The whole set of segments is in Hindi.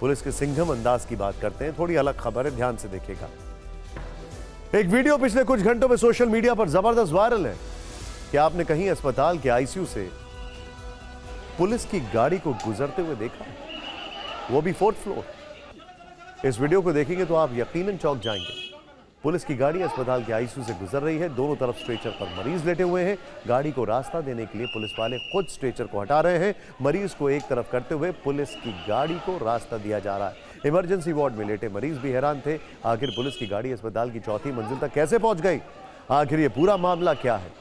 पुलिस के सिंघम अंदाज की बात करते हैं। थोड़ी अलग खबर है, ध्यान से देखिएगा। एक वीडियो पिछले कुछ घंटों में सोशल मीडिया पर जबरदस्त वायरल है कि आपने कहीं अस्पताल के आईसीयू से पुलिस की गाड़ी को गुजरते हुए देखा, वो भी 4th फ्लोर। इस वीडियो को देखेंगे तो आप यकीनन चौंक जाएंगे। पुलिस की गाड़ी अस्पताल के आईसीयू से गुजर रही है, दोनों तरफ स्ट्रेचर पर मरीज लेटे हुए हैं। गाड़ी को रास्ता देने के लिए पुलिस वाले खुद स्ट्रेचर को हटा रहे हैं। मरीज को एक तरफ करते हुए पुलिस की गाड़ी को रास्ता दिया जा रहा है। इमरजेंसी वार्ड में लेटे मरीज भी हैरान थे, आखिर पुलिस की गाड़ी अस्पताल की 4थी मंजिल तक कैसे पहुंच गई? आखिर ये पूरा मामला क्या है?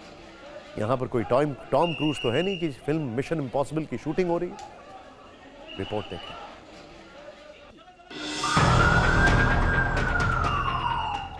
यहां पर कोई टॉम क्रूज तो है नहीं कि फिल्म मिशन इम्पॉसिबल की शूटिंग हो रही है। रिपोर्ट देखें।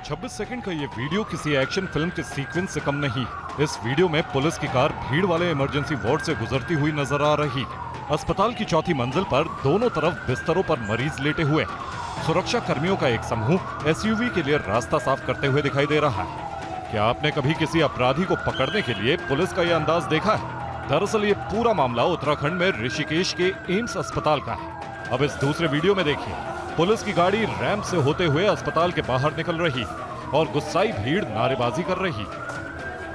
26 सेकंड का ये वीडियो किसी एक्शन फिल्म के सीक्वेंस से कम नहीं। इस वीडियो में पुलिस की कार भीड़ वाले इमरजेंसी वार्ड से गुजरती हुई नजर आ रही है। अस्पताल की 4थी मंजिल पर दोनों तरफ बिस्तरों पर मरीज लेटे हुए हैं। सुरक्षा कर्मियों का एक समूह एसयूवी के लिए रास्ता साफ करते हुए दिखाई दे रहा है। क्या आपने कभी किसी अपराधी को पकड़ने के लिए पुलिस का यह अंदाज देखा है? दरअसल ये पूरा मामला उत्तराखंड में ऋषिकेश के एम्स अस्पताल का है। अब इस दूसरे वीडियो में देखिए, पुलिस की गाड़ी रैंप से होते हुए अस्पताल के बाहर निकल रही और गुस्साई भीड़ नारेबाजी कर रही।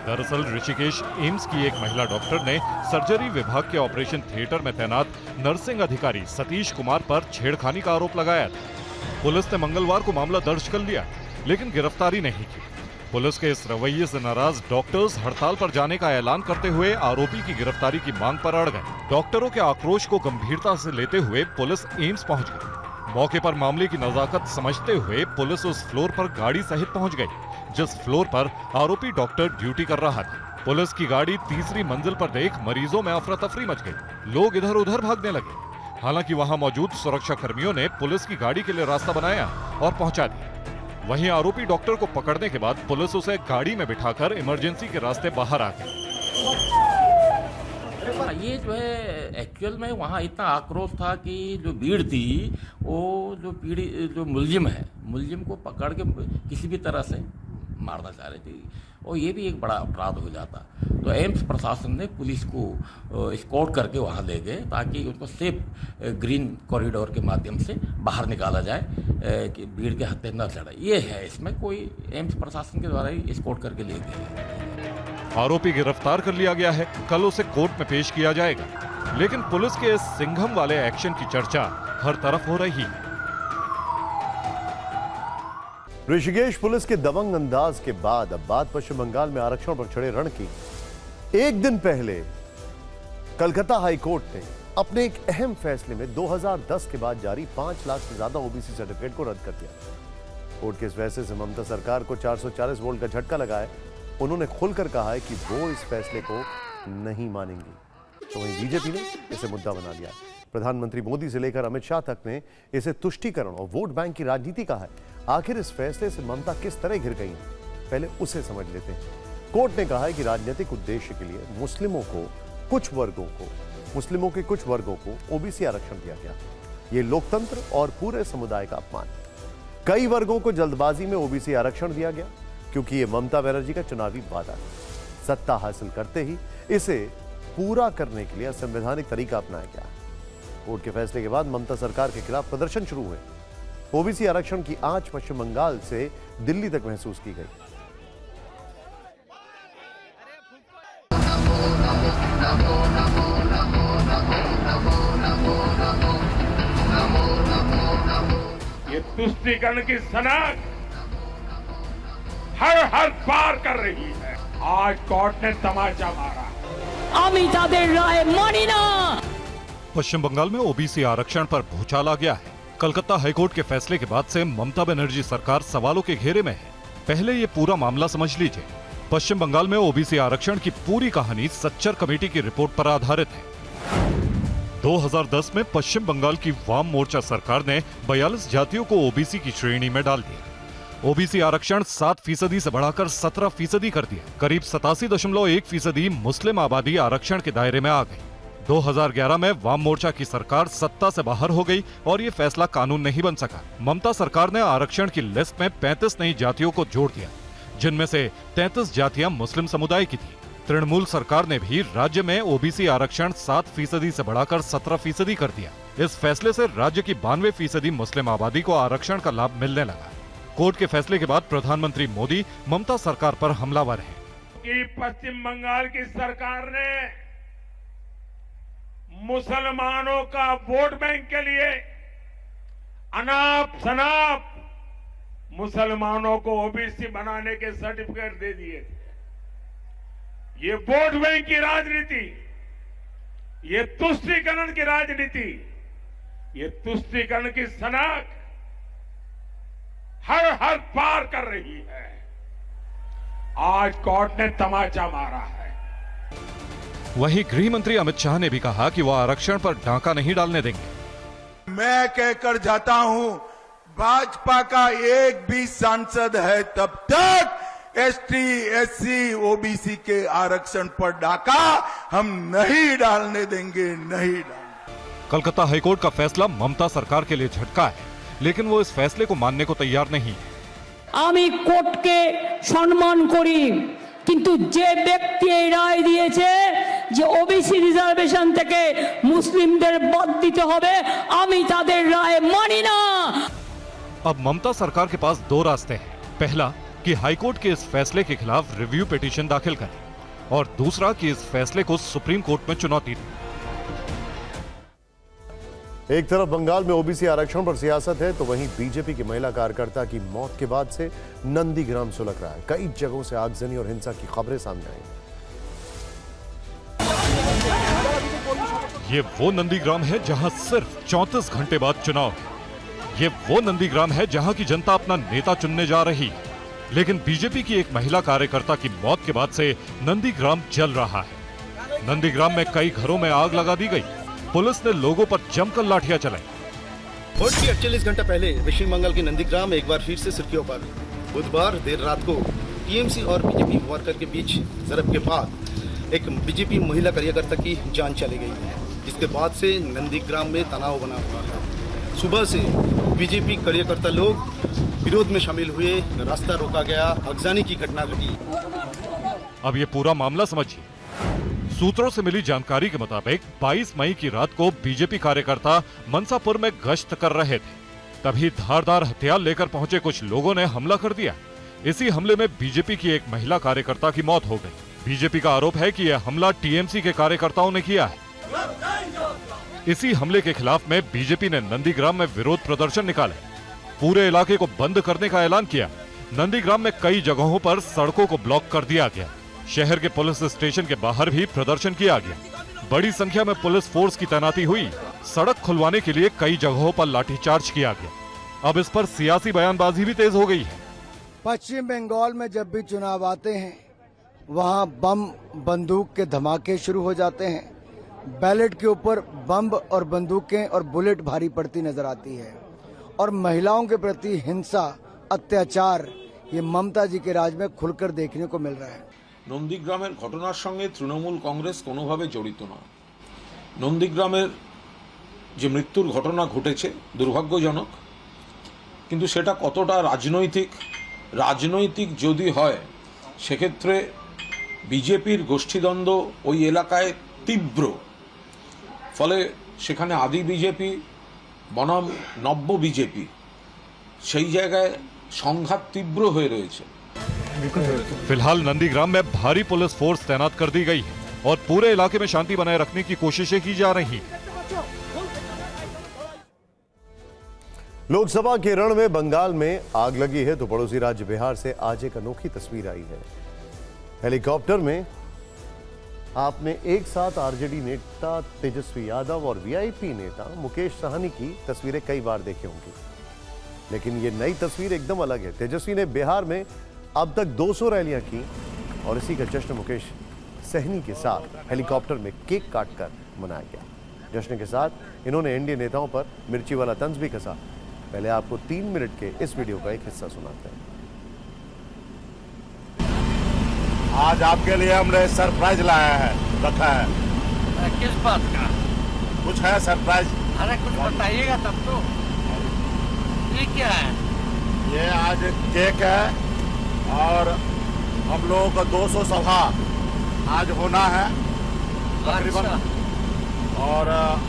दरअसल ऋषिकेश एम्स की एक महिला डॉक्टर ने सर्जरी विभाग के ऑपरेशन थिएटर में तैनात नर्सिंग अधिकारी सतीश कुमार पर छेड़खानी का आरोप लगाया था। पुलिस ने मंगलवार को मामला दर्ज कर लिया, लेकिन गिरफ्तारी नहीं की। पुलिस के इस रवैये से नाराज डॉक्टर्स हड़ताल पर जाने का ऐलान करते हुए आरोपी की गिरफ्तारी की मांग पर अड़ गए। डॉक्टरों के आक्रोश को गंभीरता से लेते हुए पुलिस एम्स पहुंच गई। मौके पर मामले की नजाकत समझते हुए पुलिस उस फ्लोर पर गाड़ी सहित पहुंच गई, जिस फ्लोर पर आरोपी डॉक्टर ड्यूटी कर रहा था। पुलिस की गाड़ी 3री मंजिल पर देख मरीजों में अफरा तफरी मच गई। लोग इधर उधर भागने लगे। हालांकि वहां मौजूद सुरक्षा कर्मियों ने पुलिस की गाड़ी के लिए रास्ता बनाया और पहुंचा दिया। वहीं आरोपी डॉक्टर को पकड़ने के बाद पुलिस उसे गाड़ी में बिठाकर इमरजेंसी के रास्ते बाहर आ गई। ये जो है एक्चुअल में वहाँ इतना आक्रोश था कि जो भीड़ थी वो जो मुलजिम को पकड़ के किसी भी तरह से मारना चाह रही थी, और ये भी एक बड़ा अपराध हो जाता। तो एम्स प्रशासन ने पुलिस को एस्कॉर्ट करके वहाँ ले गए ताकि उनको सेफ ग्रीन कॉरिडोर के माध्यम से बाहर निकाला जाए कि भीड़ के हत्थे न चढ़े। ये है, इसमें कोई एम्स प्रशासन के द्वारा ही एस्कॉर्ट करके ले गए। आरोपी गिरफ्तार कर लिया गया है, कल उसे कोर्ट में पेश किया जाएगा। लेकिन पुलिस के इस सिंघम वाले एक्शन की चर्चा हर तरफ हो रही है। ऋषिकेश पुलिस के दबंग अंदाज के बाद अब बात पश्चिम बंगाल में आरक्षण पर छड़े रण की। एक दिन पहले कलकत्ता हाई कोर्ट ने अपने एक अहम फैसले में 2010 के बाद जारी 5 लाख से ज्यादा ओबीसी सर्टिफिकेट को रद्द कर दिया। कोर्ट के इस फैसले से ममता सरकार को 440 वोल्ट का झटका लगा है। उन्होंने खुलकर कहा है कि वो इस फैसले को नहीं मानेंगी। तो वहीं बीजेपी ने इसे मुद्दा बना लिया। प्रधानमंत्री मोदी से लेकर अमित शाह तक ने इसे तुष्टीकरण और वोट बैंक की राजनीति कहा है। आखिर इस फैसले से ममता किस तरह घिर गई है, पहले उसे समझ लेते हैं। कोर्ट ने कहा है कि राजनीतिक उद्देश्य के लिए मुस्लिमों के कुछ वर्गों को ओबीसी आरक्षण दिया गया। ये लोकतंत्र और पूरे समुदाय का अपमान है। कई वर्गों को जल्दबाजी में ओबीसी आरक्षण दिया गया क्योंकि ये ममता बनर्जी का चुनावी वादा था। सत्ता हासिल करते ही इसे पूरा करने के लिए असंवैधानिक तरीका अपनाया गया। कोर्ट के फैसले के बाद ममता सरकार के खिलाफ प्रदर्शन शुरू हुए। ओबीसी आरक्षण की आंच पश्चिम बंगाल से दिल्ली तक महसूस की गई। ये तुष्टीकरण की सनक हर बार कर रही है। आज कोर्ट ने तमाचा मारा। पश्चिम बंगाल में ओबीसी आरक्षण पर भूचाल आ गया है। कलकत्ता हाईकोर्ट के फैसले के बाद से ममता बनर्जी सरकार सवालों के घेरे में है। पहले ये पूरा मामला समझ लीजिए। पश्चिम बंगाल में ओबीसी आरक्षण की पूरी कहानी सच्चर कमेटी की रिपोर्ट पर आधारित है। 2010 में पश्चिम बंगाल की वाम मोर्चा सरकार ने 42 जातियों को ओबीसी की श्रेणी में डाल दिया। ओबीसी आरक्षण 7% से बढ़ाकर 17% कर दिया। करीब 87.1% मुस्लिम आबादी आरक्षण के दायरे में आ गई। 2011 में वाम मोर्चा की सरकार सत्ता से बाहर हो गई और ये फैसला कानून नहीं बन सका। ममता सरकार ने आरक्षण की लिस्ट में 35 नई जातियों को जोड़ दिया, जिनमें से 33 जातियां मुस्लिम समुदाय की थी। तृणमूल सरकार ने भी राज्य में ओबीसी आरक्षण 7% से बढ़ाकर 17% कर दिया। इस फैसले से राज्य की 92% मुस्लिम आबादी को आरक्षण का लाभ मिलने लगा। कोर्ट के फैसले के बाद प्रधानमंत्री मोदी ममता सरकार पर हमलावर हैं। कि पश्चिम बंगाल की सरकार ने मुसलमानों का वोट बैंक के लिए अनाप शनाप मुसलमानों को ओबीसी बनाने के सर्टिफिकेट दे दिए थे। ये वोट बैंक की राजनीति, ये तुष्टीकरण की राजनीति, ये तुष्टीकरण की सनक हर पार कर रही है। आज कोर्ट ने तमाचा मारा है। वहीं गृह मंत्री अमित शाह ने भी कहा कि वह आरक्षण पर डाका नहीं डालने देंगे। मैं कहकर जाता हूं, भाजपा का एक भी सांसद है तब तक एसटी, एससी, ओबीसी के आरक्षण पर डाका हम नहीं डालने देंगे, नहीं डालने। कलकत्ता हाईकोर्ट का फैसला ममता सरकार के लिए झटका है, लेकिन वो इस फैसले को मानने को तैयार नहीं है। আমি কোর্টকে সম্মান করি, কিন্তু যে ব্যক্তি এই রায় দিয়েছে যে ওবিসি রিজার্ভেশন থেকে মুসলিমদের বাদ দিতে হবে, আমি তাদের রায় মানি না। अब ममता सरकार के पास दो रास्ते हैं। पहला कि हाईकोर्ट के इस फैसले के खिलाफ रिव्यू पिटीशन दाखिल करें, और दूसरा कि इस फैसले को सुप्रीम कोर्ट में चुनौती दें। एक तरफ बंगाल में ओबीसी आरक्षण पर सियासत है, तो वहीं बीजेपी की महिला कार्यकर्ता की मौत के बाद से नंदीग्राम सुलग रहा है। कई जगहों से आगजनी और हिंसा की खबरें सामने आई। ये वो नंदीग्राम है जहां सिर्फ 34 घंटे बाद चुनाव है। ये वो नंदीग्राम है जहां की जनता अपना नेता चुनने जा रही है, लेकिन बीजेपी की एक महिला कार्यकर्ता की मौत के बाद से नंदीग्राम जल रहा है। नंदीग्राम में कई घरों में आग लगा दी गई। पुलिस ने लोगों पर जमकर लाठियां चलाई। वोट की 48 घंटा पहले पश्चिम बंगाल के नंदीग्राम एक बार फिर से सुर्खियों पर। बुधवार देर रात को टीएमसी और बीजेपी वर्कर के बीच झड़प के बाद एक बीजेपी महिला कार्यकर्ता की जान चली गई है, जिसके बाद से नंदीग्राम में तनाव बना हुआ है। सुबह से बीजेपी कार्यकर्ता लोग विरोध में शामिल हुए, रास्ता रोका गया, आगजनी की घटना घटी। अब ये पूरा मामला समझिए। सूत्रों से मिली जानकारी के मुताबिक 22 मई की रात को बीजेपी कार्यकर्ता मनसापुर में गश्त कर रहे थे, तभी धारदार हथियार लेकर पहुंचे कुछ लोगों ने हमला कर दिया। इसी हमले में बीजेपी की एक महिला कार्यकर्ता की मौत हो गई। बीजेपी का आरोप है कि यह हमला टीएमसी के कार्यकर्ताओं ने किया है। इसी हमले के खिलाफ में बीजेपी ने नंदीग्राम में विरोध प्रदर्शन निकाले, पूरे इलाके को बंद करने का ऐलान किया। नंदीग्राम में कई जगहों पर सड़कों को ब्लॉक कर दिया गया। शहर के पुलिस स्टेशन के बाहर भी प्रदर्शन किया गया। बड़ी संख्या में पुलिस फोर्स की तैनाती हुई। सड़क खुलवाने के लिए कई जगहों पर लाठीचार्ज किया गया। अब इस पर सियासी बयानबाजी भी तेज हो गई है। पश्चिम बंगाल में जब भी चुनाव आते हैं, वहां बम बंदूक के धमाके शुरू हो जाते हैं। बैलेट के ऊपर बम और बंदूकें और बुलेट भारी पड़ती नजर आती है, और महिलाओं के प्रति हिंसा, अत्याचार ये ममता जी के राज में खुलकर देखने को मिल रहा है। নন্দীগ্রামের ঘটনার সঙ্গে তৃণমূল কংগ্রেস কোনোভাবে জড়িত নয়। নন্দীগ্রামের যে মৃত্যুর ঘটনা ঘটেছে দুর্ভাগ্যজনক, কিন্তু সেটা কতটা রাজনৈতিক যদি হয় সেক্ষেত্রে বিজেপির গোষ্ঠীদ্বন্দ্ব ওই এলাকায় তীব্র, ফলে সেখানে আদি বিজেপি বনাম নব্য বিজেপি সেই জায়গায় সংঘাত তীব্র হয়ে রয়েছে। फिलहाल नंदीग्राम में भारी पुलिस फोर्स तैनात कर दी गई है और पूरे इलाके में शांति बनाए रखने की कोशिशें की जा रही हैं। लोकसभा के रण में बंगाल में आग लगी है, तो पड़ोसी राज्य बिहार से आज एक अनोखी तस्वीर आई है। हेलीकॉप्टर में आपने एक साथ आरजेडी नेता तेजस्वी यादव और वीआईपी नेता मुकेश सहनी की तस्वीरें कई बार देखी होंगी, लेकिन ये नई तस्वीर एकदम अलग है। तेजस्वी ने बिहार में अब तक 200 रैलियां की, और इसी का जश्न मुकेश सहनी के साथ हेलीकॉप्टर में केक काटकर मनाया गया। जश्न के साथ इन्होंने एनडीए नेताओं पर मिर्ची वाला तंज भी कसा। पहले आपको 3 मिनट के इस वीडियो का एक हिस्सा सुनाते हैं। आज आपके लिए हमने सरप्राइज लाया है, रखा है। किस बात का? कुछ है सरप्राइज? अरे कुछ बताइएगा तब तो। ये क्या है? ये आज केक है, और हम लोगों का 200 सभा आज होना है। तकरीबन और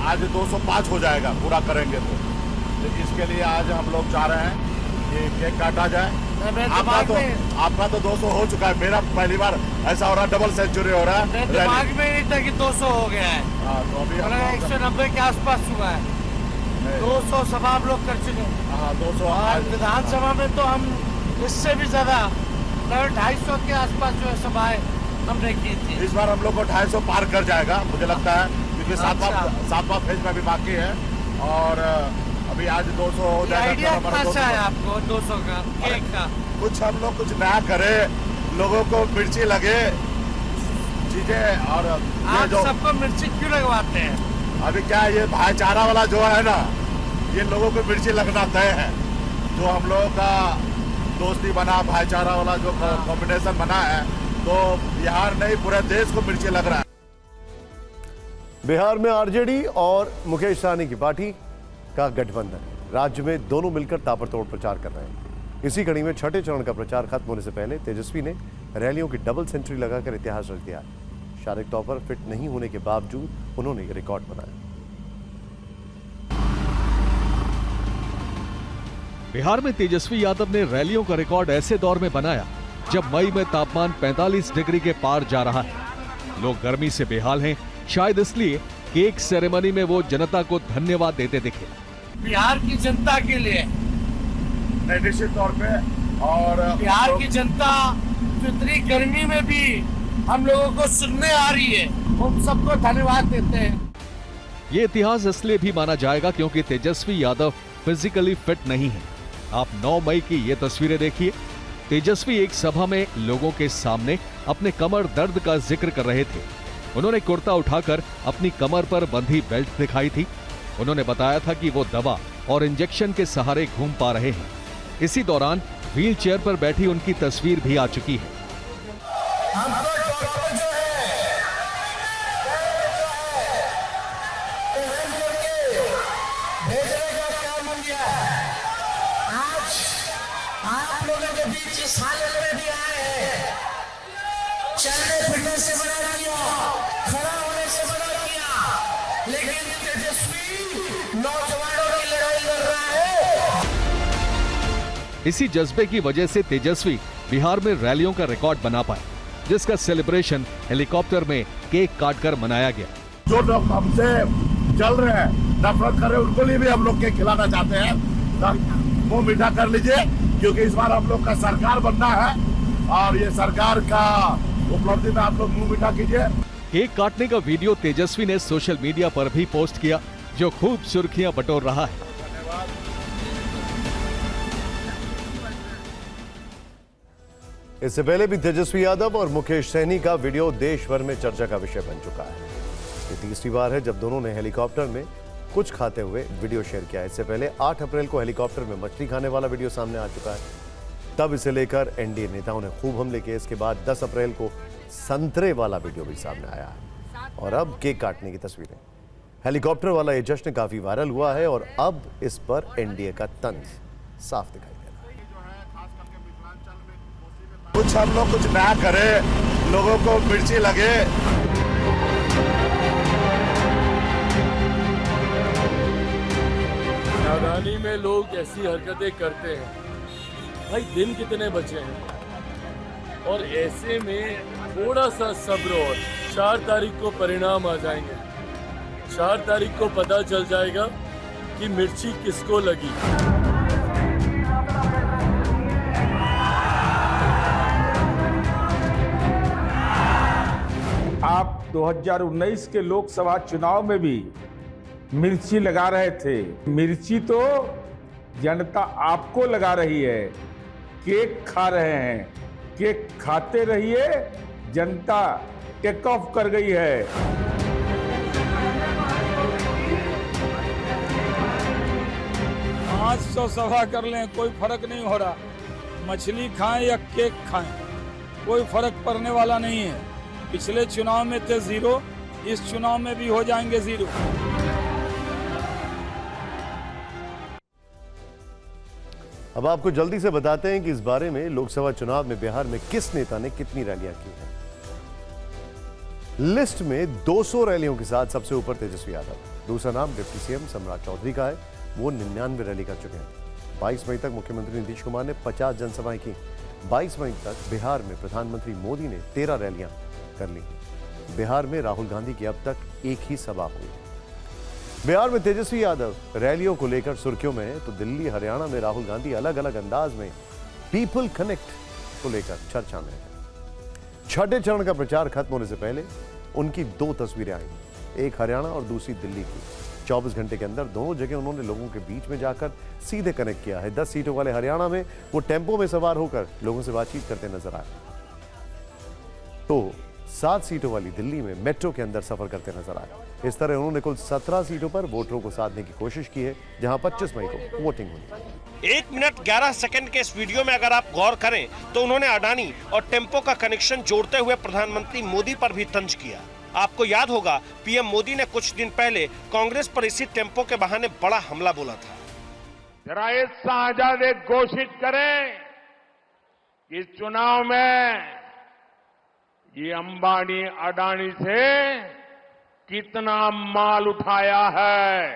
आज 205 हो जाएगा पूरा करेंगे तो इसके लिए आज हम लोग चाह रहे हैं कि केक काटा जाए। आपका तो 200 हो चुका है, मेरा पहली बार ऐसा हो रहा है, डबल सेंचुरी हो रहा है। दिमाग में नहीं था कि 200 हो गया है। तो अभी 190 के आसपास हुआ है। 200 सभा आप लोग कर चुके हैं। हाँ 200। विधानसभा में तो हम इससे भी ज्यादा 250 के आसपास जो है सभाएं हमने की थी। इस बार हम लोग को 250 पार कर जाएगा मुझे लगता है, क्योंकि सातवां फेज में भी बाकी है और अभी आज 200 हो जाएगा। आइडिया कैसा है आपको 200 का केक का? कुछ हम लोग कुछ नया करें, लोगों को मिर्ची लगे चीजें। और आप सबको मिर्ची क्यों लगवाते हैं? अभी क्या ये भाईचारा वाला जो है ना, ये लोगों को मिर्ची लगना तय है। जो हम लोगों का दोस्ती बना, भाईचारा वाला जो कॉम्बिनेशन बना है, तो बिहार नहीं पूरे देश को मिर्ची लग रहा है। बिहार में आरजेडी और मुकेश सहनी की पार्टी का गठबंधन, राज्य में दोनों मिलकर ताबड़तोड़ प्रचार कर रहे हैं। इसी कड़ी में छठे चरण का प्रचार खत्म होने से पहले तेजस्वी ने रैलियों की डबल सेंचुरी लगाकर इतिहास रच दिया। शारीरिक तौर पर फिट नहीं होने के बावजूद उन्होंने रिकॉर्ड बनाया। बिहार में तेजस्वी यादव ने रैलियों का रिकॉर्ड ऐसे दौर में बनाया जब मई में तापमान 45 डिग्री के पार जा रहा है। लोग गर्मी से बेहाल हैं, शायद इसलिए केक सेरेमनी में वो जनता को धन्यवाद देते दिखे। बिहार की जनता के लिए निश्चित तौर पे, और बिहार की जनता इतनी गर्मी में भी हम लोगों को सुनने आ रही है, हम सबको धन्यवाद देते हैं। ये इतिहास इसलिए भी माना जाएगा क्योंकि तेजस्वी यादव फिजिकली फिट नहीं है। आप 9 मई की ये तस्वीरें देखिए। तेजस्वी एक सभा में लोगों के सामने अपने कमर दर्द का जिक्र कर रहे थे। उन्होंने कुर्ता उठाकर अपनी कमर पर बंधी बेल्ट दिखाई थी। उन्होंने बताया था कि वो दवा और इंजेक्शन के सहारे घूम पा रहे हैं। इसी दौरान व्हील चेयर पर बैठी उनकी तस्वीर भी आ चुकी है। चलने फिरने से बना किया, खड़ा होने से बना किया, लेकिन तेजस्वी नौजवानों की लड़ाई लड़ रहा है। इसी जज्बे की वजह से तेजस्वी बिहार में रैलियों का रिकॉर्ड बना पाए, जिसका सेलिब्रेशन हेलीकॉप्टर में केक काटकर मनाया गया। जो लोग हमसे चल रहे हैं, नफरत कर रहे हैं, उनको लिए भी हम लोग केक खिलाना चाहते हैं। वो मीठा कर लीजिए, क्योंकि इस बार हम लोग का सरकार बनना है और ये सरकार का उपलब्धि में आप लोग मुंह मीठा कीजिए। केक काटने का वीडियो तेजस्वी ने सोशल मीडिया पर भी पोस्ट किया, जो खूब सुर्खियां बटोर रहा है। इससे पहले भी तेजस्वी यादव और मुकेश सहनी का वीडियो देश भर में चर्चा का विषय बन चुका है। ये तीसरी बार है जब दोनों ने हेलीकॉप्टर में कुछ खाते हुए वीडियो शेयर किया। इससे पहले 8 अप्रैल को हेलीकॉप्टर में मछली खाने वाला वीडियो सामने आ चुका है। तब इसे लेकर एनडीए नेताओं ने खूब हमले किए। इसके बाद 10 अप्रैल को संतरे वाला वीडियो भी सामने आया है और अब केक काटने की तस्वीरें। हेलीकॉप्टर वाला ये जश्न काफी वायरल हुआ है और अब इस पर एनडीए का तंज साफ दिखाई दे रहा है। कुछ हम लोग कुछ नया करें, लोगों को मिर्ची लगे। नादानी में लोग ऐसी हरकतें करते हैं। भाई दिन कितने बचे हैं और ऐसे में थोड़ा सा सब्र और 4 तारीख को परिणाम आ जाएंगे। 4 तारीख को पता चल जाएगा कि मिर्ची किसको लगी। आप 2019 के लोकसभा चुनाव में भी मिर्ची लगा रहे थे। मिर्ची तो जनता आपको लगा रही है। केक खा रहे हैं, केक खाते रहिए, जनता टेक ऑफ कर गई है। आज 100 सभा कर लें, कोई फर्क नहीं हो रहा। मछली खाएं या केक खाएं, कोई फर्क पड़ने वाला नहीं है। पिछले चुनाव में थे 0, इस चुनाव में भी हो जाएंगे 0। अब आपको जल्दी से बताते हैं कि इस बारे में लोकसभा चुनाव में बिहार में किस नेता ने कितनी रैलियां की हैं। लिस्ट में 200 रैलियों के साथ सबसे ऊपर तेजस्वी यादव, दूसरा नाम डिप्टी सीएम सम्राट चौधरी का है, वो 99 रैली कर चुके हैं। 22 मई तक मुख्यमंत्री नीतीश कुमार ने 50 जनसभाएं की। 22 मई तक बिहार में प्रधानमंत्री मोदी ने 13 रैलियां कर ली। बिहार में राहुल गांधी की अब तक एक ही सभा हुई। बिहार में तेजस्वी यादव रैलियों को लेकर सुर्खियों में है, तो दिल्ली हरियाणा में राहुल गांधी अलग अलग अंदाज में पीपल कनेक्ट को लेकर चर्चा में है। छठे चरण का प्रचार खत्म होने से पहले उनकी 2 तस्वीरें आई, एक हरियाणा और दूसरी दिल्ली की। 24 घंटे के अंदर दोनों जगह उन्होंने लोगों के बीच में जाकर सीधे कनेक्ट किया है। 10 सीटों वाले हरियाणा में वो टेंपो में सवार होकर लोगों से बातचीत करते नजर आए, तो 7 सीटों वाली दिल्ली में मेट्रो के अंदर सफर करते नजर आए। इस तरह उन्होंने कुल 17 सीटों पर वोटरों को साधने की कोशिश की है, जहां 25 मई को वोटिंग हुई। 1 मिनट 11 सेकंड के इस वीडियो में अगर आप गौर करें तो उन्होंने अडानी और टेम्पो का कनेक्शन जोड़ते हुए प्रधानमंत्री मोदी पर भी तंज किया। आपको याद होगा पीएम मोदी ने कुछ दिन पहले कांग्रेस पर इसी टेम्पो के बहाने बड़ा हमला बोला था। जरा ये साझा घोषित करें कि चुनाव में ये अंबानी अडानी से कितना माल उठाया है,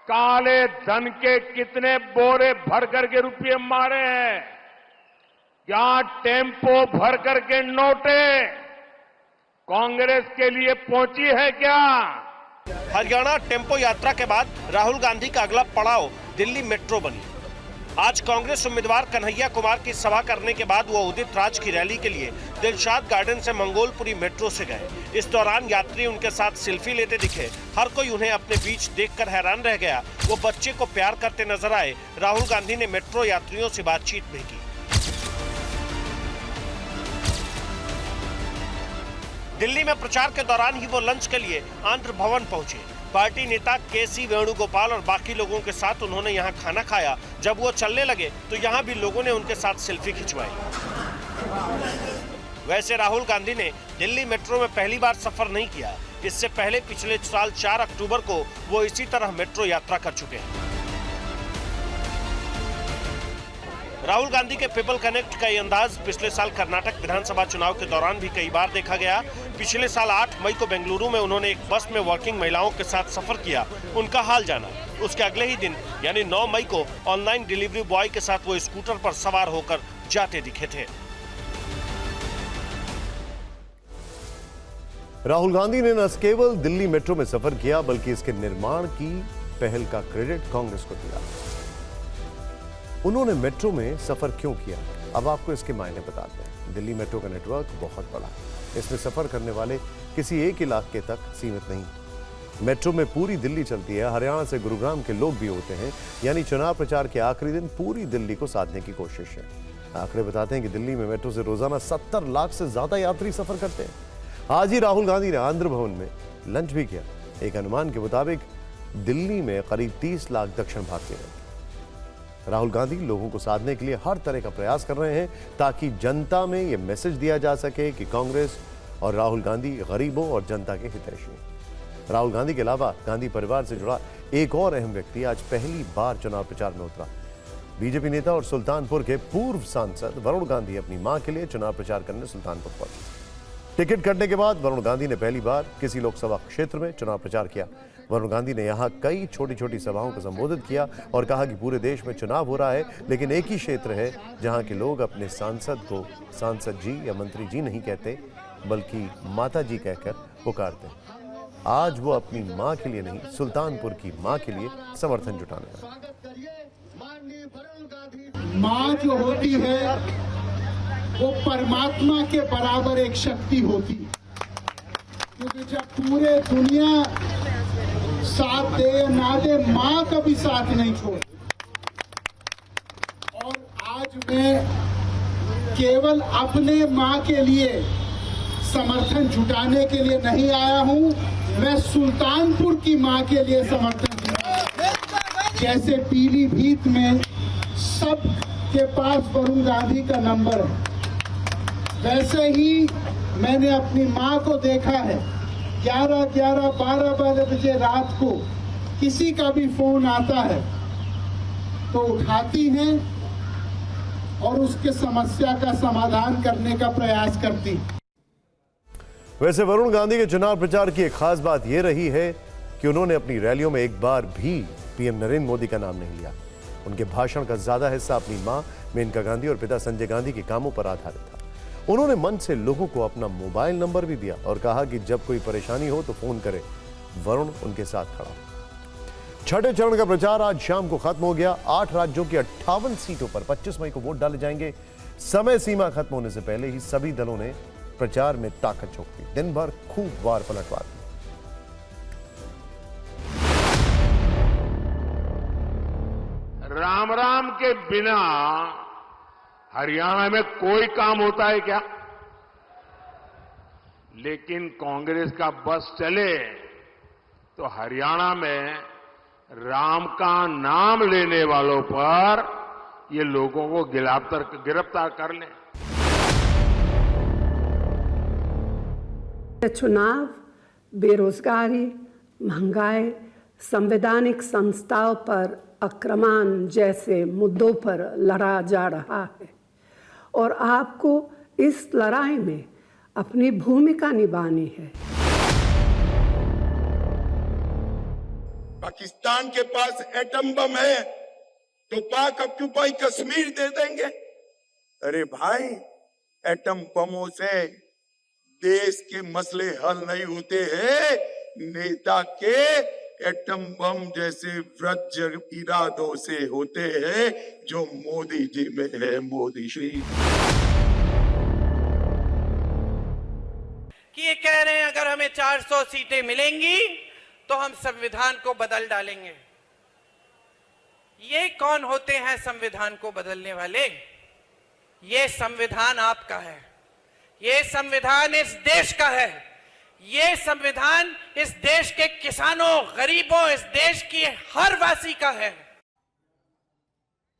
काले धन के कितने बोरे भर करके रुपये मारे हैं, क्या टेम्पो भर करके नोटे कांग्रेस के लिए पहुंची है क्या? हरियाणा टेम्पो यात्रा के बाद राहुल गांधी का अगला पड़ाव दिल्ली मेट्रो बनी। आज कांग्रेस उम्मीदवार कन्हैया कुमार की सभा करने के बाद वो उदित राज की रैली के लिए दिलशाद गार्डन से मंगोलपुरी मेट्रो से गए। इस दौरान यात्री उनके साथ सेल्फी लेते दिखे। हर कोई उन्हें अपने बीच देखकर हैरान रह गया। वो बच्चे को प्यार करते नजर आए। राहुल गांधी ने मेट्रो यात्रियों से बातचीत भी की। दिल्ली में प्रचार के दौरान ही वो लंच के लिए आंध्र भवन पहुंचे। पार्टी नेता केसी वेणुगोपाल और बाकी लोगों के साथ उन्होंने यहां खाना खाया। जब वो चलने लगे तो यहां भी लोगों ने उनके साथ सेल्फी खिंचवाई। वैसे राहुल गांधी ने दिल्ली मेट्रो में पहली बार सफर नहीं किया। इससे पहले पिछले साल 4 अक्टूबर को वो इसी तरह मेट्रो यात्रा कर चुके हैं। राहुल गांधी के पीपल कनेक्ट का ये अंदाज पिछले साल कर्नाटक विधानसभा चुनाव के दौरान भी कई बार देखा गया। पिछले साल 8 मई को बेंगलुरु में उन्होंने एक बस में वर्किंग महिलाओं के साथ सफर किया, उनका हाल जाना। उसके अगले ही दिन यानी 9 मई को ऑनलाइन डिलीवरी बॉय के साथ वो स्कूटर पर सवार होकर जाते दिखे थे। राहुल गांधी ने न केवल दिल्ली मेट्रो में सफर किया बल्कि इसके निर्माण की पहल का क्रेडिट कांग्रेस को दिया। उन्होंने मेट्रो में सफर क्यों किया, अब आपको इसके मायने बताते हैं। दिल्ली मेट्रो का नेटवर्क बहुत बड़ा है। इसमें सफर करने वाले किसी एक इलाके तक सीमित नहीं। मेट्रो में पूरी दिल्ली चलती है। हरियाणा से गुरुग्राम के लोग भी होते हैं, यानी चुनाव प्रचार के आखिरी दिन पूरी दिल्ली को साधने की कोशिश है। आंकड़े बताते हैं कि दिल्ली में मेट्रो से रोजाना 70 लाख से ज्यादा यात्री सफर करते हैं। आज ही राहुल गांधी ने आंध्र भवन में लंच भी किया। एक अनुमान के मुताबिक दिल्ली में करीब 30 लाख दक्षिण भारतीय हैं। राहुल गांधी लोगों को साधने के लिए हर तरह का प्रयास कर रहे हैं ताकि जनता में यह मैसेज दिया जा सके कि कांग्रेस और राहुल गांधी गरीबों और जनता के हितैषी हैं। राहुल गांधी के अलावा गांधी परिवार से जुड़ा एक और अहम व्यक्ति आज पहली बार चुनाव प्रचार में उतरा। बीजेपी नेता और सुल्तानपुर के पूर्व सांसद वरुण गांधी अपनी मां के लिए चुनाव प्रचार करने सुल्तानपुर पहुंचे। टिकट कटने के बाद वरुण गांधी ने पहली बार किसी लोकसभा क्षेत्र में चुनाव प्रचार किया। वरुण गांधी ने यहां कई छोटी छोटी सभाओं को संबोधित किया और कहा कि पूरे देश में चुनाव हो रहा है, लेकिन एक ही क्षेत्र है जहां के लोग अपने सांसद को सांसद जी या मंत्री जी नहीं कहते बल्कि माता जी कहकर पुकारते हैं। आज वो अपनी मां के लिए नहीं, सुल्तानपुर की मां के लिए समर्थन जुटाने आए। मां जो होती है वो परमात्मा के बराबर एक शक्ति होती है, क्योंकि जब पूरे दुनिया साथ दे या ना दे, मां कभी साथ नहीं छोड़। और आज मैं केवल अपने मां के लिए समर्थन जुटाने के लिए नहीं आया हूं, मैं सुल्तानपुर की मां के लिए समर्थन जुटाऊं। जैसे पीलीभीत में सब के पास वरुण गांधी का नंबर है, वैसे ही मैंने अपनी मां को देखा है 11, 12 बजे रात को किसी का भी फोन आता है तो उठाती हैं और उसके समस्या का समाधान करने का प्रयास करती। वैसे वरुण गांधी के चुनाव प्रचार की एक खास बात यह रही है कि उन्होंने अपनी रैलियों में एक बार भी पीएम नरेंद्र मोदी का नाम नहीं लिया। उनके भाषण का ज्यादा हिस्सा अपनी मां मेनका गांधी और पिता संजय गांधी के कामों पर आधारित था। उन्होंने मन से लोगों को अपना मोबाइल नंबर भी दिया और कहा कि जब कोई परेशानी हो तो फोन करें, वरुण उनके साथ खड़ा। छठे चरण का प्रचार आज शाम को खत्म हो गया। 8 राज्यों की 58 सीटों पर 25 मई को वोट डाले जाएंगे। समय सीमा खत्म होने से पहले ही सभी दलों ने प्रचार में ताकत झोंक दी। दिन भर खूब वार पलटवार। राम राम के बिना हरियाणा में कोई काम होता है क्या? लेकिन कांग्रेस का बस चले तो हरियाणा में राम का नाम लेने वालों पर ये लोगों को गिरफ्तार कर लें। चुनाव, बेरोजगारी, महंगाई, संवैधानिक संस्थाओं पर आक्रमण जैसे मुद्दों पर लड़ा जा रहा है और आपको इस लड़ाई में अपनी भूमिका निभानी है। पाकिस्तान के पास एटम बम है तो पाक ऑक्यूपाई कश्मीर दे देंगे। अरे भाई, एटम बमों से देश के मसले हल नहीं होते हैं, नेता के एटम बम जैसे वज्र इरादों से होते हैं जो मोदी जी में है। मोदी श्री कि ये कह रहे हैं अगर हमें 400 सीटें मिलेंगी तो हम संविधान को बदल डालेंगे। ये कौन होते हैं संविधान को बदलने वाले? ये संविधान आपका है, ये संविधान इस देश का है, ये संविधान इस देश के किसानों, गरीबों, इस देश की हर वासी का है।